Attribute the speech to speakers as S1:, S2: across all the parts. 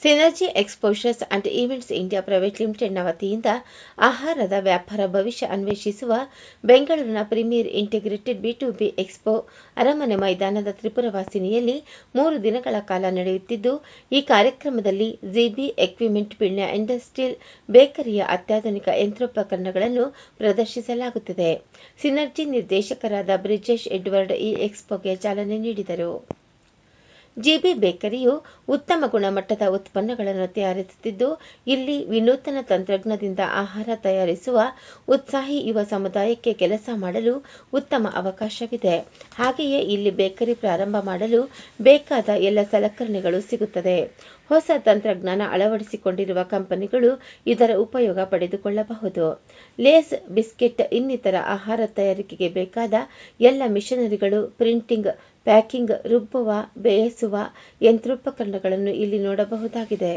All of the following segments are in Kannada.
S1: Synergy exposures and events India private ಲಿಮಿಟೆಡ್ನ ವತಿಯಿಂದ ಆಹಾರದ ವ್ಯಾಪಾರ ಭವಿಷ್ಯ ಅನ್ವೇಷಿಸುವ ಬೆಂಗಳೂರಿನ ಪ್ರೀಮಿಯರ್ ಇಂಟಿಗ್ರೇಟೆಡ್ ಬಿ2ಬಿ ಎಕ್ಸ್ಪೋ ಅರಮನೆ ಮೈದಾನದ ತ್ರಿಪುರವಾಸಿನಿಯಲ್ಲಿ 3 ದಿನಗಳ ಕಾಲ ನಡೆಯುತ್ತಿದ್ದು, ಈ ಕಾರ್ಯಕ್ರಮದಲ್ಲಿ ಜಿಬಿ ಎಕ್ವಿಪ್ಮೆಂಟ್ ಪಿಳ್ಯ ಇಂಡಸ್ಟ್ರಿಯಲ್ ಬೇಕರಿಯ ಅತ್ಯಾಧುನಿಕ ಯಂತ್ರೋಪಕರಣಗಳನ್ನು ಪ್ರದರ್ಶಿಸಲಾಗುತ್ತದೆ. ಸಿನರ್ಜಿ ನಿರ್ದೇಶಕರಾದ ಬ್ರಿಜೇಶ್ ಎಡ್ವರ್ಡ್ ಈ ಎಕ್ಸ್ಪೋಗೆ ಚಾಲನೆ ನೀಡಿದರು. ಜಿಬಿ ಬೇಕರಿಯು ಉತ್ತಮ ಗುಣಮಟ್ಟದ ಉತ್ಪನ್ನಗಳನ್ನು ತಯಾರಿಸುತ್ತಿದ್ದು, ಇಲ್ಲಿ ವಿನೂತನ ತಂತ್ರಜ್ಞಾನದಿಂದ ಆಹಾರ ತಯಾರಿಸುವ ಉತ್ಸಾಹಿ ಯುವ ಸಮುದಾಯಕ್ಕೆ ಕೆಲಸ ಮಾಡಲು ಉತ್ತಮ ಅವಕಾಶವಿದೆ. ಹಾಗೆಯೇ ಇಲ್ಲಿ ಬೇಕರಿ ಪ್ರಾರಂಭ ಮಾಡಲು ಬೇಕಾದ ಎಲ್ಲ ಸಲಕರಣೆಗಳು ಸಿಗುತ್ತದೆ. ಹೊಸ ತಂತ್ರಜ್ಞಾನ ಅಳವಡಿಸಿಕೊಂಡಿರುವ ಕಂಪನಿಗಳು ಇದರ ಉಪಯೋಗ ಪಡೆದುಕೊಳ್ಳಬಹುದು. ಲೇಸ್, ಬಿಸ್ಕೆಟ್ ಇನ್ನಿತರ ಆಹಾರ ತಯಾರಿಕೆಗೆ ಬೇಕಾದ ಎಲ್ಲ ಮಿಷನರಿಗಳು, ಪ್ರಿಂಟಿಂಗ್, ಪ್ಯಾಕಿಂಗ್, ರುಬ್ಬುವ, ಬೇಯಿಸುವ ಯಂತ್ರೋಪಕರಣಗಳನ್ನು ಇಲ್ಲಿ ನೋಡಬಹುದಾಗಿದೆ.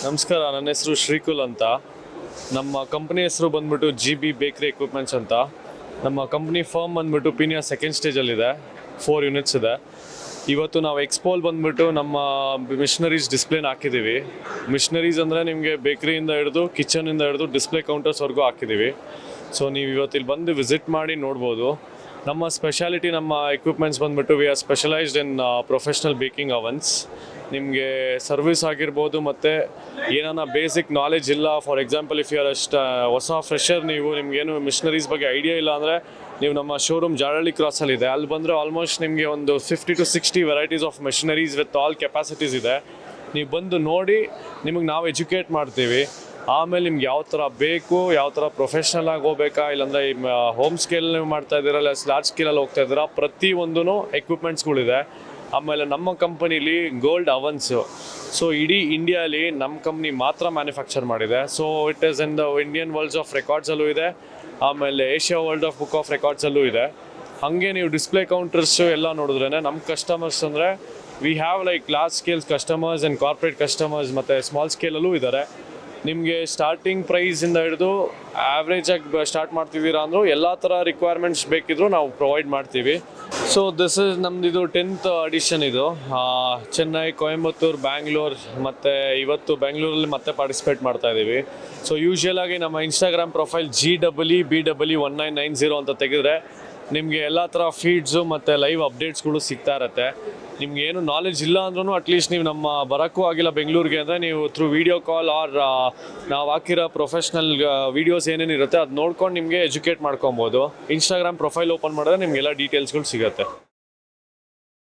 S2: ನಮಸ್ಕಾರ, ನನ್ನ ಹೆಸರು ಶ್ರೀಕುಲ್ ಅಂತ. ನಮ್ಮ ಕಂಪ್ನಿ ಹೆಸರು ಬಂದ್ಬಿಟ್ಟು ಜಿಬಿ ಬೇಕರಿ ಎಕ್ವಿಪ್ಮೆಂಟ್ಸ್ ಅಂತ. ನಮ್ಮ ಕಂಪ್ನಿ ಫರ್ಮ್ ಬಂದ್ಬಿಟ್ಟು ಪೀನಿಯಾ ಸೆಕೆಂಡ್ ಸ್ಟೇಜಲ್ಲಿದೆ. 4 ಯೂನಿಟ್ಸ್ ಇದೆ. ಇವತ್ತು ನಾವು ಎಕ್ಸ್ಪೋಲ್ ಬಂದ್ಬಿಟ್ಟು ನಮ್ಮ ಮಿಷನರೀಸ್ ಡಿಸ್ಪ್ಲೇನ ಹಾಕಿದ್ದೀವಿ. ಮಿಷನರೀಸ್ ಅಂದರೆ ನಿಮಗೆ ಬೇಕರಿಯಿಂದ ಹಿಡಿದು ಕಿಚನಿಂದ ಹಿಡಿದು ಡಿಸ್ಪ್ಲೇ ಕೌಂಟರ್ಸ್ವರೆಗೂ ಹಾಕಿದ್ದೀವಿ. ಸೊ ನೀವು ಇವತ್ತಿಲ್ಲಿ ಬಂದು ವಿಸಿಟ್ ಮಾಡಿ ನೋಡ್ಬೋದು. ನಮ್ಮ ಸ್ಪೆಷಾಲಿಟಿ, ನಮ್ಮ ಎಕ್ವಿಪ್ಮೆಂಟ್ಸ್ ಬಂದ್ಬಿಟ್ಟು we are specialized in professional baking ovens. ನಿಮಗೆ ಸರ್ವಿಸ್ ಆಗಿರ್ಬೋದು, ಮತ್ತು ಏನಾನ ಬೇಸಿಕ್ ನಾಲೆಜ್ ಇಲ್ಲ, for example if you are ಹೊಸ ಫ್ರೆಷರ್, ನಿಮಗೇನು ಮಿಷನರೀಸ್ ಬಗ್ಗೆ ಐಡಿಯಾ ಇಲ್ಲ ಅಂದರೆ ನೀವು ನಮ್ಮ ಶೋರೂಮ್ ಜಾಡಹಳ್ಳಿ ಕ್ರಾಸಲ್ಲಿದೆ. ಅಲ್ಲಿ ಬಂದರೆ ಆಲ್ಮೋಸ್ಟ್ ನಿಮಗೆ ಒಂದು 50 to 60 varieties of missionaries with all capacities ಇದೆ. ನೀವು ಬಂದು ನೋಡಿ, ನಿಮಗೆ ನಾವು ಎಜುಕೇಟ್ ಮಾಡ್ತೀವಿ. ಆಮೇಲೆ ನಿಮ್ಗೆ ಯಾವ ಥರ ಬೇಕು, ಯಾವ ಥರ ಪ್ರೊಫೆಷ್ನಲ್ ಆಗಿ ಹೋಗ್ಬೇಕಾ, ಇಲ್ಲಾಂದರೆ ಹೋಮ್ ಸ್ಕೇಲ್ ನೀವು ಮಾಡ್ತಾ ಇದ್ದೀರಾ, ಇಲ್ಲ ಲಾರ್ಜ್ ಸ್ಕೇಲಲ್ಲಿ ಹೋಗ್ತಾ ಇದ್ದೀರಾ, ಪ್ರತಿಯೊಂದೂ ಎಕ್ವಿಪ್ಮೆಂಟ್ಸ್ಗಳಿದೆ. ಆಮೇಲೆ ನಮ್ಮ ಕಂಪನಿಲಿ ಗೋಲ್ಡ್ ಅವನ್ಸು, ಸೊ ಇಡೀ ಇಂಡಿಯಾಲಿ ನಮ್ಮ ಕಂಪ್ನಿ ಮಾತ್ರ ಮ್ಯಾನುಫ್ಯಾಕ್ಚರ್ ಮಾಡಿದೆ. So it is in the Indian worlds of ರೆಕಾರ್ಡ್ಸಲ್ಲೂ ಇದೆ, ಆಮೇಲೆ Asia world of book of ರೆಕಾರ್ಡ್ಸಲ್ಲೂ ಇದೆ. ಹಾಗೆ ನೀವು ಡಿಸ್ಪ್ಲೇ ಕೌಂಟರ್ಸು ಎಲ್ಲ ನೋಡಿದ್ರೇ ನಮ್ಮ ಕಸ್ಟಮರ್ಸ್ ಅಂದರೆ we have like large scales customers and corporate customers, ಮತ್ತು ಸ್ಮಾಲ್ ಸ್ಕೇಲಲ್ಲೂ ಇದ್ದಾರೆ. ನಿಮಗೆ ಸ್ಟಾರ್ಟಿಂಗ್ ಪ್ರೈಸಿಂದ ಹಿಡಿದು ಆ್ಯಾವ್ರೇಜಾಗಿ ಸ್ಟಾರ್ಟ್ ಮಾಡ್ತಿದ್ದೀರಾ ಅಂದರೂ ಎಲ್ಲ ಥರ ರಿಕ್ವೈರ್ಮೆಂಟ್ಸ್ ಬೇಕಿದ್ರೂ ನಾವು ಪ್ರೊವೈಡ್ ಮಾಡ್ತೀವಿ. ಸೊ ದಿಸ್ ಇಸ್ ನಮ್ಮದಿದು 10th ಎಡಿಷನ್. ಇದು ಚೆನ್ನೈ, ಕೊಯಂಬತ್ತೂರು, ಬ್ಯಾಂಗ್ಳೂರು, ಮತ್ತು ಇವತ್ತು ಬೆಂಗಳೂರಲ್ಲಿ ಮತ್ತೆ ಪಾರ್ಟಿಸಿಪೇಟ್ ಮಾಡ್ತಾ ಇದ್ದೀವಿ. ಸೊ ಯೂಶ್ವಲಾಗಿ ನಮ್ಮ ಇನ್ಸ್ಟಾಗ್ರಾಮ್ ಪ್ರೊಫೈಲ್ GWBW1990 ಅಂತ ತೆಗೆದ್ರೆ ನಿಮಗೆ ಎಲ್ಲ ಥರ ಫೀಡ್ಸು ಮತ್ತು ಲೈವ್ ಅಪ್ಡೇಟ್ಸ್ಗಳು ಸಿಗ್ತಾ ಇರುತ್ತೆ. ನಿಮ್ಗೆ ಏನು ನಾಲೆಜ್ ಇಲ್ಲ ಅಂದ್ರೂ ಅಟ್ಲೀಸ್ಟ್ ನೀವು ನಮ್ಮ ಬರೋಕ್ಕೂ ಆಗಿಲ್ಲ ಬೆಂಗಳೂರಿಗೆ ಅಂದರೆ ನೀವು ಥ್ರೂ ವೀಡಿಯೋ ಕಾಲ್ ಆರ್ ನಾವು ಹಾಕಿರೋ ಪ್ರೊಫೆಷ್ನಲ್ ವೀಡಿಯೋಸ್ ಏನೇನಿರುತ್ತೆ ಅದು ನೋಡ್ಕೊಂಡು ನಿಮಗೆ ಎಜುಕೇಟ್ ಮಾಡ್ಕೊಬೋದು. ಇನ್ಸ್ಟಾಗ್ರಾಮ್ ಪ್ರೊಫೈಲ್ ಓಪನ್ ಮಾಡಿದ್ರೆ ನಿಮಗೆಲ್ಲ ಡೀಟೇಲ್ಸ್ಗಳು ಸಿಗುತ್ತೆ.